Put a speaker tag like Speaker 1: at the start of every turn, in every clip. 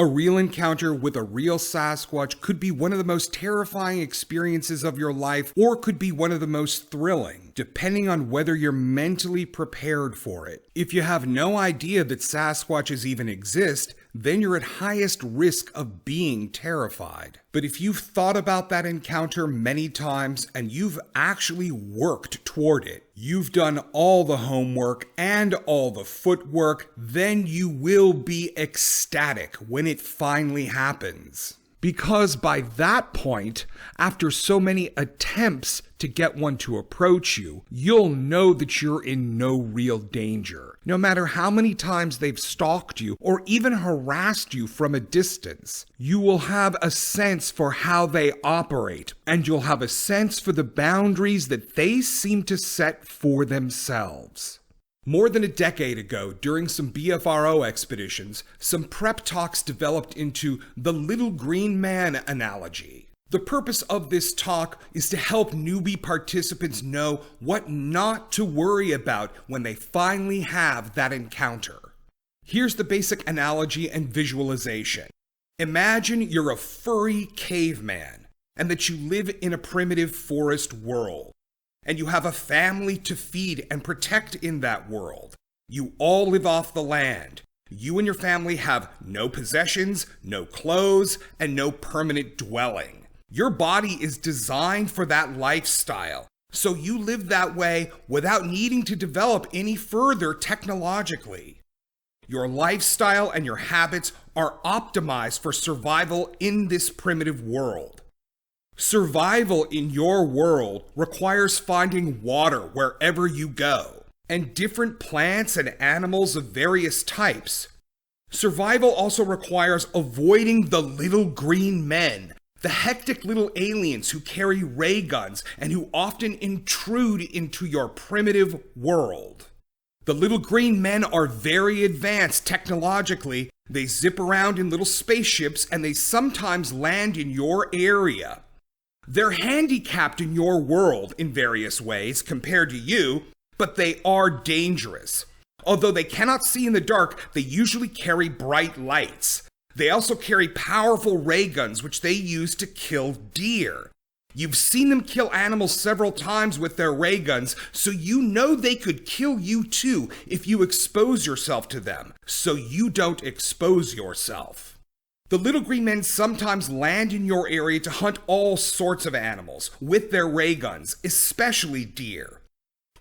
Speaker 1: A real encounter with a real Sasquatch could be one of the most terrifying experiences of your life, or could be one of the most thrilling, depending on whether you're mentally prepared for it. If you have no idea that Sasquatches even exist, then you're at highest risk of being terrified. But if you've thought about that encounter many times and you've actually worked toward it, you've done all the homework and all the footwork, then you will be ecstatic when it finally happens. Because by that point, after so many attempts to get one to approach you, you'll know that you're in no real danger. No matter how many times they've stalked you or even harassed you from a distance, you will have a sense for how they operate, and you'll have a sense for the boundaries that they seem to set for themselves. More than a decade ago, during some BFRO expeditions, some prep talks developed into the little green man analogy. The purpose of this talk is to help newbie participants know what not to worry about when they finally have that encounter. Here's the basic analogy and visualization. Imagine you're a furry caveman, and that you live in a primitive forest world. And you have a family to feed and protect in that world. You all live off the land. You and your family have no possessions, no clothes, and no permanent dwelling. Your body is designed for that lifestyle, so you live that way without needing to develop any further technologically. Your lifestyle and your habits are optimized for survival in this primitive world. Survival in your world requires finding water wherever you go, and different plants and animals of various types. Survival also requires avoiding the little green men, the hectic little aliens who carry ray guns and who often intrude into your primitive world. The little green men are very advanced technologically. They zip around in little spaceships, and they sometimes land in your area. They're handicapped in your world in various ways compared to you, but they are dangerous. Although they cannot see in the dark, they usually carry bright lights. They also carry powerful ray guns, which they use to kill deer. You've seen them kill animals several times with their ray guns, so you know they could kill you too if you expose yourself to them, so you don't expose yourself. The little green men sometimes land in your area to hunt all sorts of animals with their ray guns, especially deer.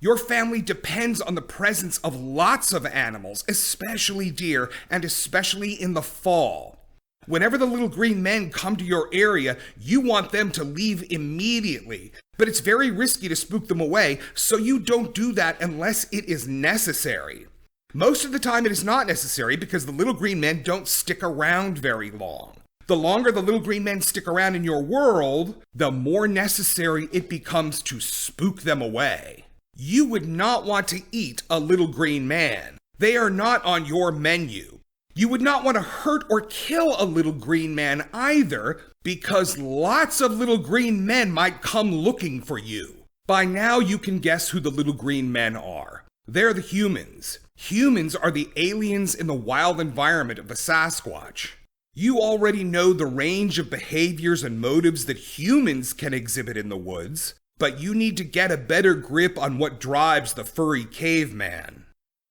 Speaker 1: Your family depends on the presence of lots of animals, especially deer, and especially in the fall. Whenever the little green men come to your area, you want them to leave immediately, but it's very risky to spook them away, so you don't do that unless it is necessary. Most of the time it is not necessary because the little green men don't stick around very long. The longer the little green men stick around in your world, the more necessary it becomes to spook them away. You would not want to eat a little green man. They are not on your menu. You would not want to hurt or kill a little green man either, because lots of little green men might come looking for you. By now you can guess who the little green men are. They're the humans. Humans are the aliens in the wild environment of a Sasquatch. You already know the range of behaviors and motives that humans can exhibit in the woods, but you need to get a better grip on what drives the furry caveman.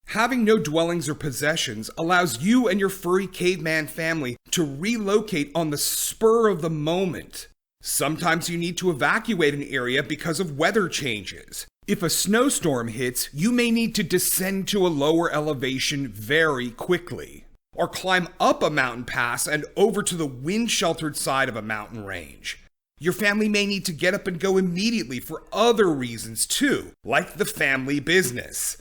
Speaker 1: Having no dwellings or possessions allows you and your furry caveman family to relocate on the spur of the moment. Sometimes you need to evacuate an area because of weather changes. If a snowstorm hits, you may need to descend to a lower elevation very quickly, or climb up a mountain pass and over to the wind-sheltered side of a mountain range. Your family may need to get up and go immediately for other reasons too, like the family business.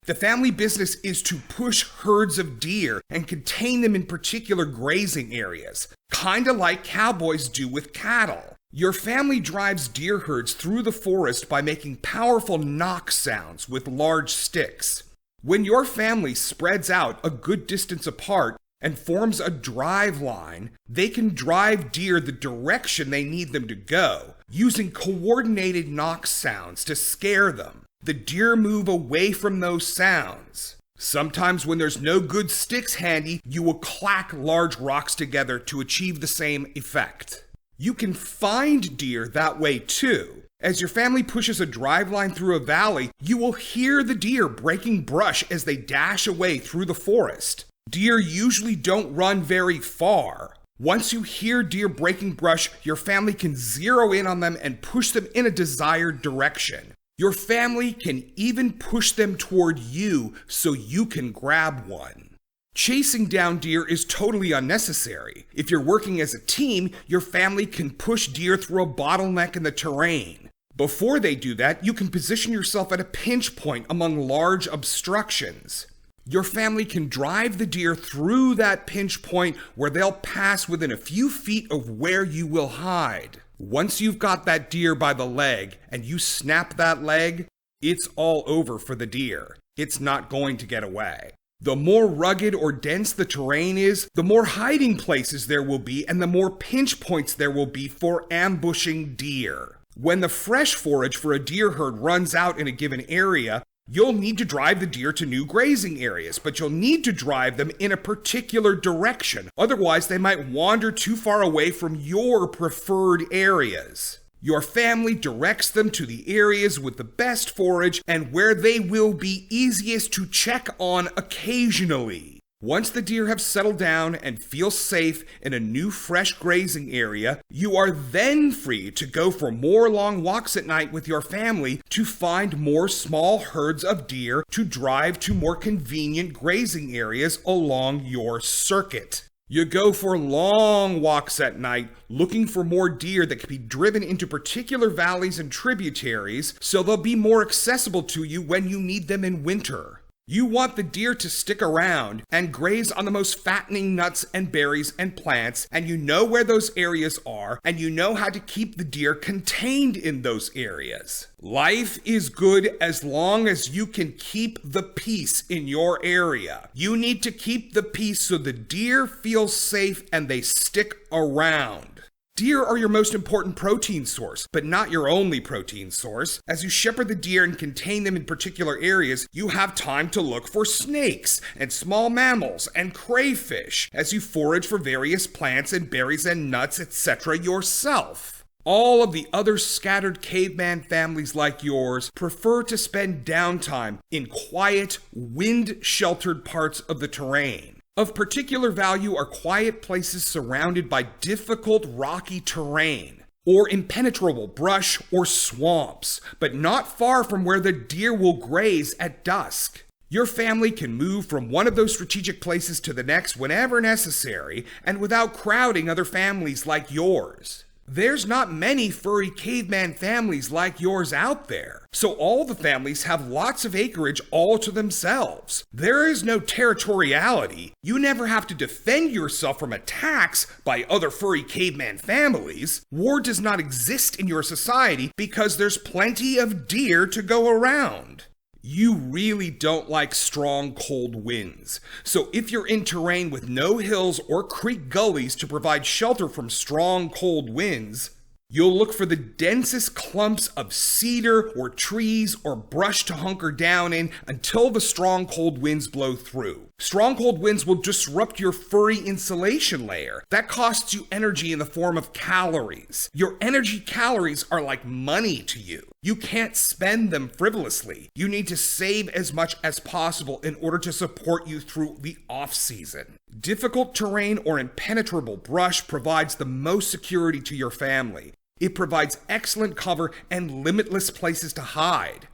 Speaker 1: The family business is to push herds of deer and contain them in particular grazing areas, kinda like cowboys do with cattle. Your family drives deer herds through the forest by making powerful knock sounds with large sticks. When your family spreads out a good distance apart and forms a drive line, they can drive deer the direction they need them to go, using coordinated knock sounds to scare them. The deer move away from those sounds. Sometimes when there's no good sticks handy, you will clack large rocks together to achieve the same effect. You can find deer that way too. As your family pushes a drive line through a valley, you will hear the deer breaking brush as they dash away through the forest. Deer usually don't run very far. Once you hear deer breaking brush, your family can zero in on them and push them in a desired direction. Your family can even push them toward you so you can grab one. Chasing down deer is totally unnecessary. If you're working as a team, your family can push deer through a bottleneck in the terrain. Before they do that, you can position yourself at a pinch point among large obstructions. Your family can drive the deer through that pinch point where they'll pass within a few feet of where you will hide. Once you've got that deer by the leg and you snap that leg, it's all over for the deer. It's not going to get away. The more rugged or dense the terrain is, the more hiding places there will be and the more pinch points there will be for ambushing deer. When the fresh forage for a deer herd runs out in a given area, you'll need to drive the deer to new grazing areas, but you'll need to drive them in a particular direction. Otherwise, they might wander too far away from your preferred areas. Your family directs them to the areas with the best forage and where they will be easiest to check on occasionally. Once the deer have settled down and feel safe in a new fresh grazing area, you are then free to go for more long walks at night with your family to find more small herds of deer to drive to more convenient grazing areas along your circuit. You go for long walks at night looking for more deer that can be driven into particular valleys and tributaries so they'll be more accessible to you when you need them in winter. You want the deer to stick around and graze on the most fattening nuts and berries and plants, and you know where those areas are, and you know how to keep the deer contained in those areas. Life is good as long as you can keep the peace in your area. You need to keep the peace so the deer feel safe and they stick around. Deer are your most important protein source, but not your only protein source. As you shepherd the deer and contain them in particular areas, you have time to look for snakes and small mammals and crayfish as you forage for various plants and berries and nuts, etc. yourself. All of the other scattered caveman families like yours prefer to spend downtime in quiet, wind-sheltered parts of the terrain. Of particular value are quiet places surrounded by difficult rocky terrain, or impenetrable brush or swamps, but not far from where the deer will graze at dusk. Your family can move from one of those strategic places to the next whenever necessary, and without crowding other families like yours. There's not many furry caveman families like yours out there, so all the families have lots of acreage all to themselves. There is no territoriality. You never have to defend yourself from attacks by other furry caveman families. War does not exist in your society because there's plenty of deer to go around. You really don't like strong, cold winds. So if you're in terrain with no hills or creek gullies to provide shelter from strong, cold winds, you'll look for the densest clumps of cedar or trees or brush to hunker down in until the strong, cold winds blow through. Strong, cold winds will disrupt your furry insulation layer. That costs you energy in the form of calories. Your energy calories are like money to you. You can't spend them frivolously. You need to save as much as possible in order to support you through the off-season. Difficult terrain or impenetrable brush provides the most security to your family. It provides excellent cover and limitless places to hide.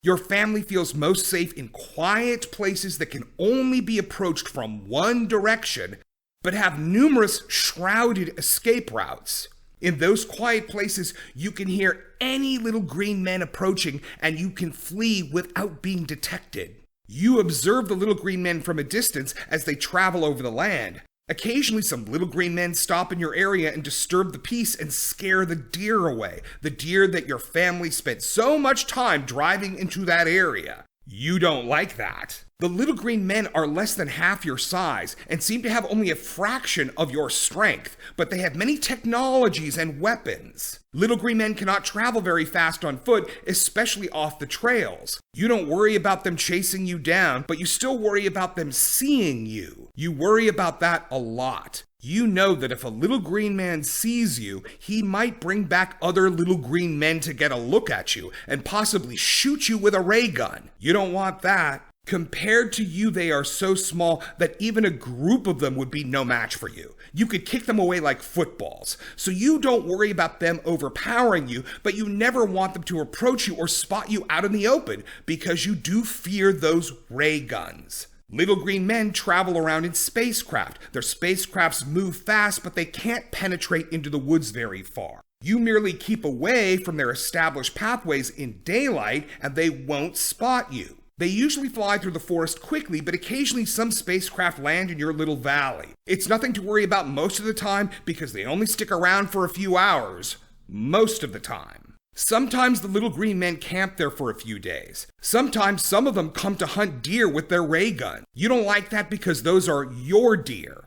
Speaker 1: Your family feels most safe in quiet places that can only be approached from one direction, but have numerous shrouded escape routes. In those quiet places, you can hear any little green men approaching, and you can flee without being detected. You observe the little green men from a distance as they travel over the land. Occasionally, some little green men stop in your area and disturb the peace and scare the deer away, the deer that your family spent so much time driving into that area. You don't like that. The little green men are less than half your size and seem to have only a fraction of your strength, but they have many technologies and weapons. Little green men cannot travel very fast on foot, especially off the trails. You don't worry about them chasing you down, but you still worry about them seeing you. You worry about that a lot. You know that if a little green man sees you, he might bring back other little green men to get a look at you and possibly shoot you with a ray gun. You don't want that. Compared to you, they are so small that even a group of them would be no match for you. You could kick them away like footballs. So you don't worry about them overpowering you, but you never want them to approach you or spot you out in the open because you do fear those ray guns. Little green men travel around in spacecraft. Their spacecrafts move fast, but they can't penetrate into the woods very far. You merely keep away from their established pathways in daylight, and they won't spot you. They usually fly through the forest quickly, but occasionally some spacecraft land in your little valley. It's nothing to worry about most of the time because they only stick around for a few hours, most of the time. Sometimes the little green men camp there for a few days. Sometimes some of them come to hunt deer with their ray gun. You don't like that because those are your deer.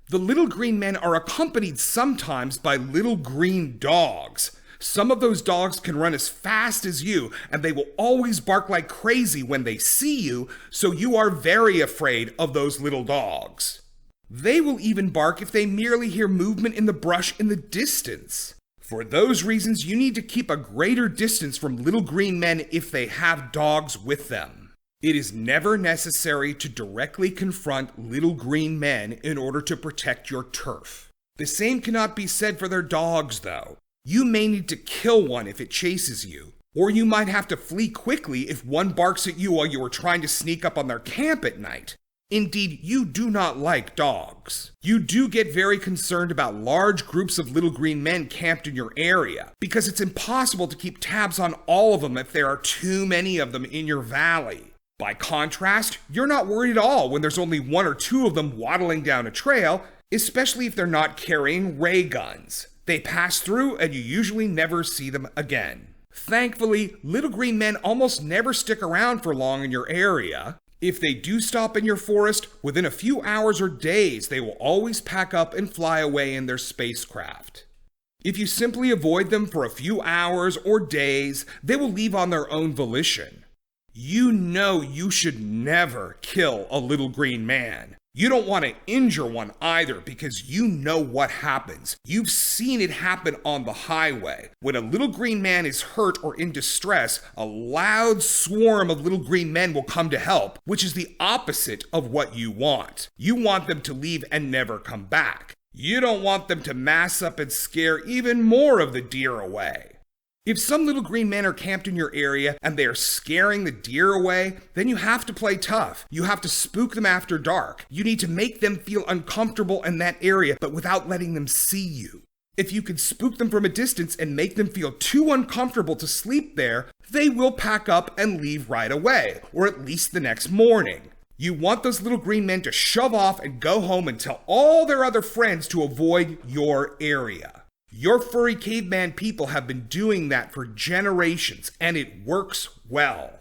Speaker 1: The little green men are accompanied sometimes by little green dogs. Some of those dogs can run as fast as you, and they will always bark like crazy when they see you, so you are very afraid of those little dogs. They will even bark if they merely hear movement in the brush in the distance. For those reasons, you need to keep a greater distance from little green men if they have dogs with them. It is never necessary to directly confront little green men in order to protect your turf. The same cannot be said for their dogs, though. You may need to kill one if it chases you, or you might have to flee quickly if one barks at you while you are trying to sneak up on their camp at night. Indeed, you do not like dogs. You do get very concerned about large groups of little green men camped in your area, because it's impossible to keep tabs on all of them if there are too many of them in your valley. By contrast, you're not worried at all when there's only one or two of them waddling down a trail, especially if they're not carrying ray guns. They pass through and you usually never see them again. Thankfully, little green men almost never stick around for long in your area. If they do stop in your forest, within a few hours or days, they will always pack up and fly away in their spacecraft. If you simply avoid them for a few hours or days, they will leave on their own volition. You know you should never kill a little green man. You don't want to injure one either because you know what happens. You've seen it happen on the highway. When a little green man is hurt or in distress, a loud swarm of little green men will come to help, which is the opposite of what you want. You want them to leave and never come back. You don't want them to mass up and scare even more of the deer away. If some little green men are camped in your area and they are scaring the deer away, then you have to play tough. You have to spook them after dark. You need to make them feel uncomfortable in that area, but without letting them see you. If you can spook them from a distance and make them feel too uncomfortable to sleep there, they will pack up and leave right away, or at least the next morning. You want those little green men to shove off and go home and tell all their other friends to avoid your area. Your furry caveman people have been doing that for generations, and it works well.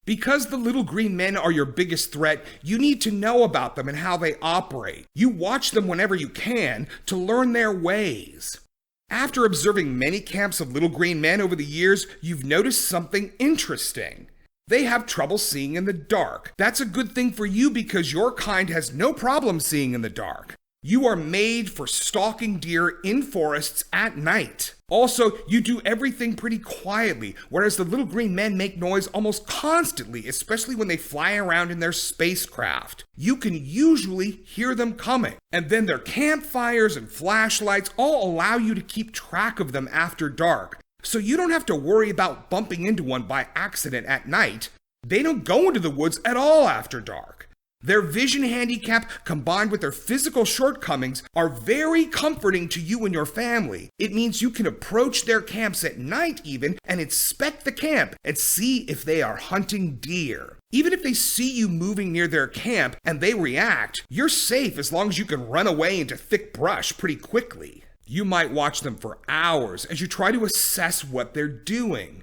Speaker 1: Because the little green men are your biggest threat, you need to know about them and how they operate. You watch them whenever you can to learn their ways. After observing many camps of little green men over the years, you've noticed something interesting. They have trouble seeing in the dark. That's a good thing for you because your kind has no problem seeing in the dark. You are made for stalking deer in forests at night. Also, you do everything pretty quietly, whereas the little green men make noise almost constantly, especially when they fly around in their spacecraft. You can usually hear them coming, and then their campfires and flashlights all allow you to keep track of them after dark, so you don't have to worry about bumping into one by accident at night. They don't go into the woods at all after dark. Their vision handicap combined with their physical shortcomings are very comforting to you and your family. It means you can approach their camps at night even and inspect the camp and see if they are hunting deer. Even if they see you moving near their camp and they react, you're safe as long as you can run away into thick brush pretty quickly. You might watch them for hours as you try to assess what they're doing.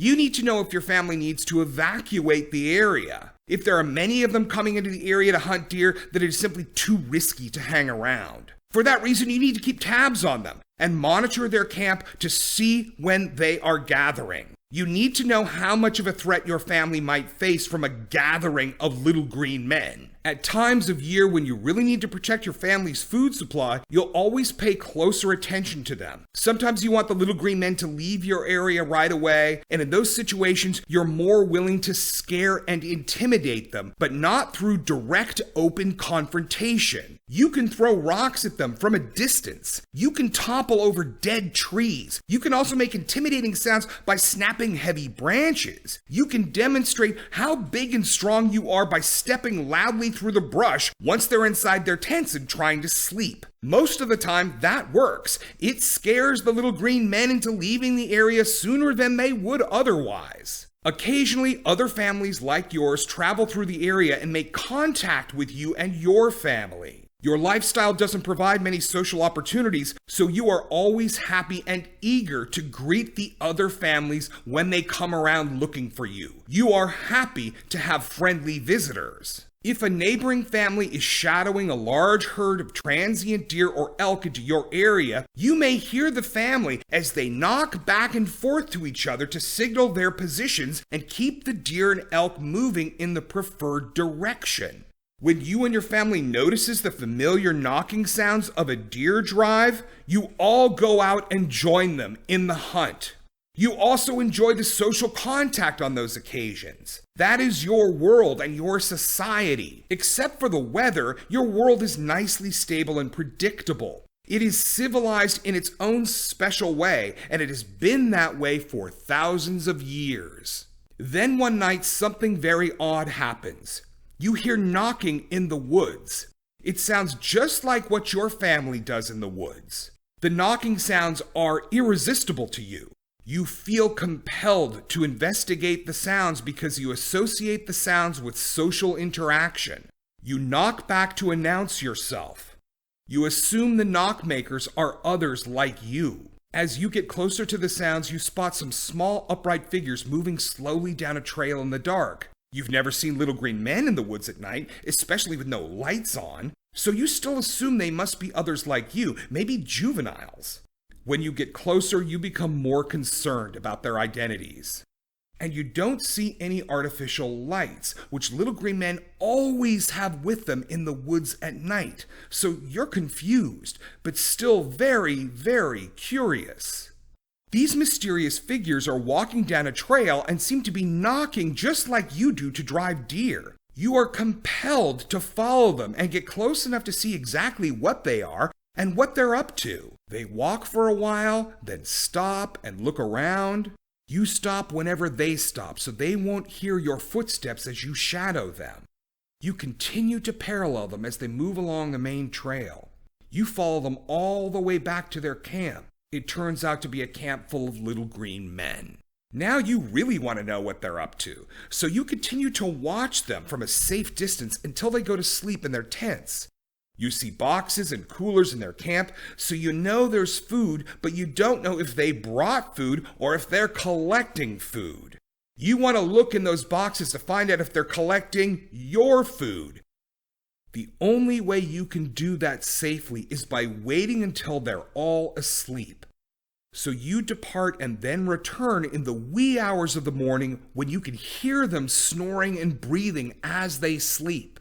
Speaker 1: You need to know if your family needs to evacuate the area. If there are many of them coming into the area to hunt deer, that it is simply too risky to hang around. For that reason, you need to keep tabs on them and monitor their camp to see when they are gathering. You need to know how much of a threat your family might face from a gathering of little green men. At times of year when you really need to protect your family's food supply, you'll always pay closer attention to them. Sometimes you want the little green men to leave your area right away, and in those situations, you're more willing to scare and intimidate them, but not through direct, open confrontation. You can throw rocks at them from a distance. You can topple over dead trees. You can also make intimidating sounds by snapping heavy branches. You can demonstrate how big and strong you are by stepping loudly through the brush once they're inside their tents and trying to sleep. Most of the time, that works. It scares the little green men into leaving the area sooner than they would otherwise. Occasionally, other families like yours travel through the area and make contact with you and your family. Your lifestyle doesn't provide many social opportunities, so you are always happy and eager to greet the other families when they come around looking for you. You are happy to have friendly visitors. If a neighboring family is shadowing a large herd of transient deer or elk into your area, you may hear the family as they knock back and forth to each other to signal their positions and keep the deer and elk moving in the preferred direction. When you and your family notices the familiar knocking sounds of a deer drive, you all go out and join them in the hunt. You also enjoy the social contact on those occasions. That is your world and your society. Except for the weather, your world is nicely stable and predictable. It is civilized in its own special way, and it has been that way for thousands of years. Then one night, something very odd happens. You hear knocking in the woods. It sounds just like what your family does in the woods. The knocking sounds are irresistible to you. You feel compelled to investigate the sounds because you associate the sounds with social interaction. You knock back to announce yourself. You assume the knock makers are others like you. As you get closer to the sounds, you spot some small upright figures moving slowly down a trail in the dark. You've never seen little green men in the woods at night, especially with no lights on, so you still assume they must be others like you, maybe juveniles. When you get closer, you become more concerned about their identities. And you don't see any artificial lights, which little green men always have with them in the woods at night, so you're confused, but still very, very curious. These mysterious figures are walking down a trail and seem to be knocking just like you do to drive deer. You are compelled to follow them and get close enough to see exactly what they are and what they're up to. They walk for a while, then stop and look around. You stop whenever they stop so they won't hear your footsteps as you shadow them. You continue to parallel them as they move along the main trail. You follow them all the way back to their camp. It turns out to be a camp full of little green men. Now you really want to know what they're up to, so you continue to watch them from a safe distance until they go to sleep in their tents. You see boxes and coolers in their camp, so you know there's food, but you don't know if they brought food or if they're collecting food. You want to look in those boxes to find out if they're collecting your food. The only way you can do that safely is by waiting until they're all asleep. So you depart and then return in the wee hours of the morning when you can hear them snoring and breathing as they sleep.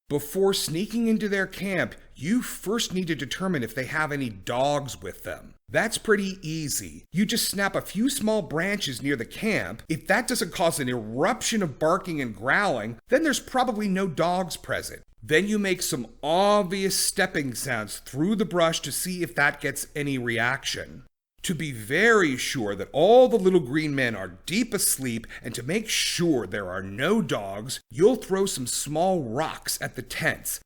Speaker 1: Before sneaking into their camp, you first need to determine if they have any dogs with them. That's pretty easy. You just snap a few small branches near the camp. If that doesn't cause an eruption of barking and growling, then there's probably no dogs present. Then you make some obvious stepping sounds through the brush to see if that gets any reaction. To be very sure that all the little green men are deep asleep and to make sure there are no dogs, you'll throw some small rocks at the tents.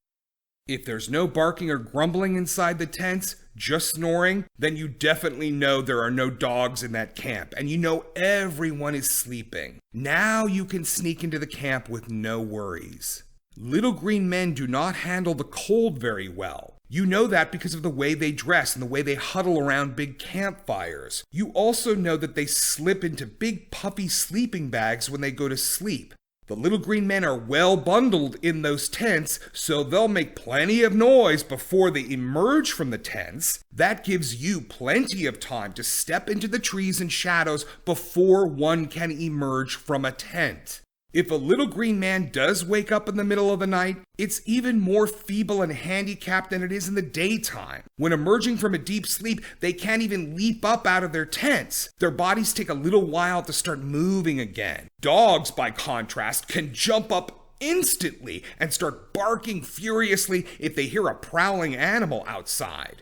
Speaker 1: If there's no barking or grumbling inside the tents, just snoring, then you definitely know there are no dogs in that camp and you know everyone is sleeping. Now you can sneak into the camp with no worries. Little green men do not handle the cold very well. You know that because of the way they dress and the way they huddle around big campfires. You also know that they slip into big puffy sleeping bags when they go to sleep. The little green men are well bundled in those tents, so they'll make plenty of noise before they emerge from the tents. That gives you plenty of time to step into the trees and shadows before one can emerge from a tent. If a little green man does wake up in the middle of the night, it's even more feeble and handicapped than it is in the daytime. When emerging from a deep sleep, they can't even leap up out of their tents. Their bodies take a little while to start moving again. Dogs, by contrast, can jump up instantly and start barking furiously if they hear a prowling animal outside.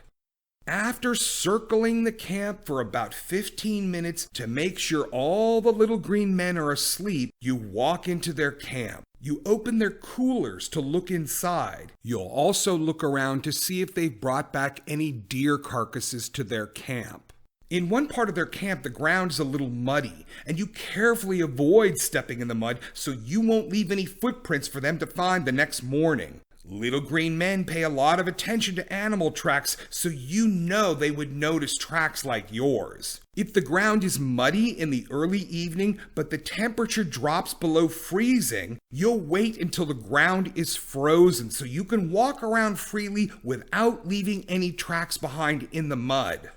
Speaker 1: After circling the camp for about 15 minutes to make sure all the little green men are asleep, you walk into their camp. You open their coolers to look inside. You'll also look around to see if they've brought back any deer carcasses to their camp. In one part of their camp, the ground is a little muddy, and you carefully avoid stepping in the mud so you won't leave any footprints for them to find the next morning. Little green men pay a lot of attention to animal tracks, so you know they would notice tracks like yours. If the ground is muddy in the early evening, but the temperature drops below freezing, you'll wait until the ground is frozen so you can walk around freely without leaving any tracks behind in the mud.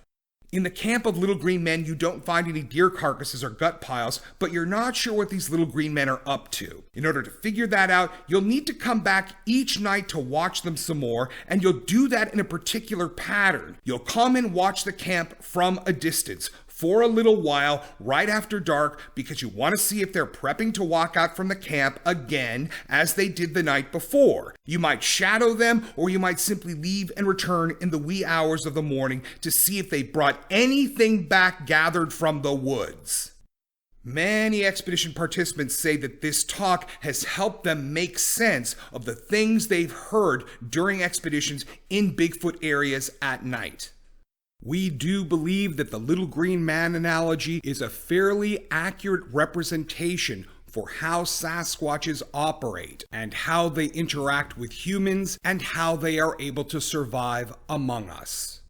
Speaker 1: In the camp of little green men, you don't find any deer carcasses or gut piles, but you're not sure what these little green men are up to. In order to figure that out, you'll need to come back each night to watch them some more, and you'll do that in a particular pattern. You'll come and watch the camp from a distance for a little while right after dark because you want to see if they're prepping to walk out from the camp again as they did the night before. You might shadow them, or you might simply leave and return in the wee hours of the morning to see if they brought anything back gathered from the woods. Many expedition participants say that this talk has helped them make sense of the things they've heard during expeditions in Bigfoot areas at night. We do believe that the little green man analogy is a fairly accurate representation for how Sasquatches operate and how they interact with humans and how they are able to survive among us.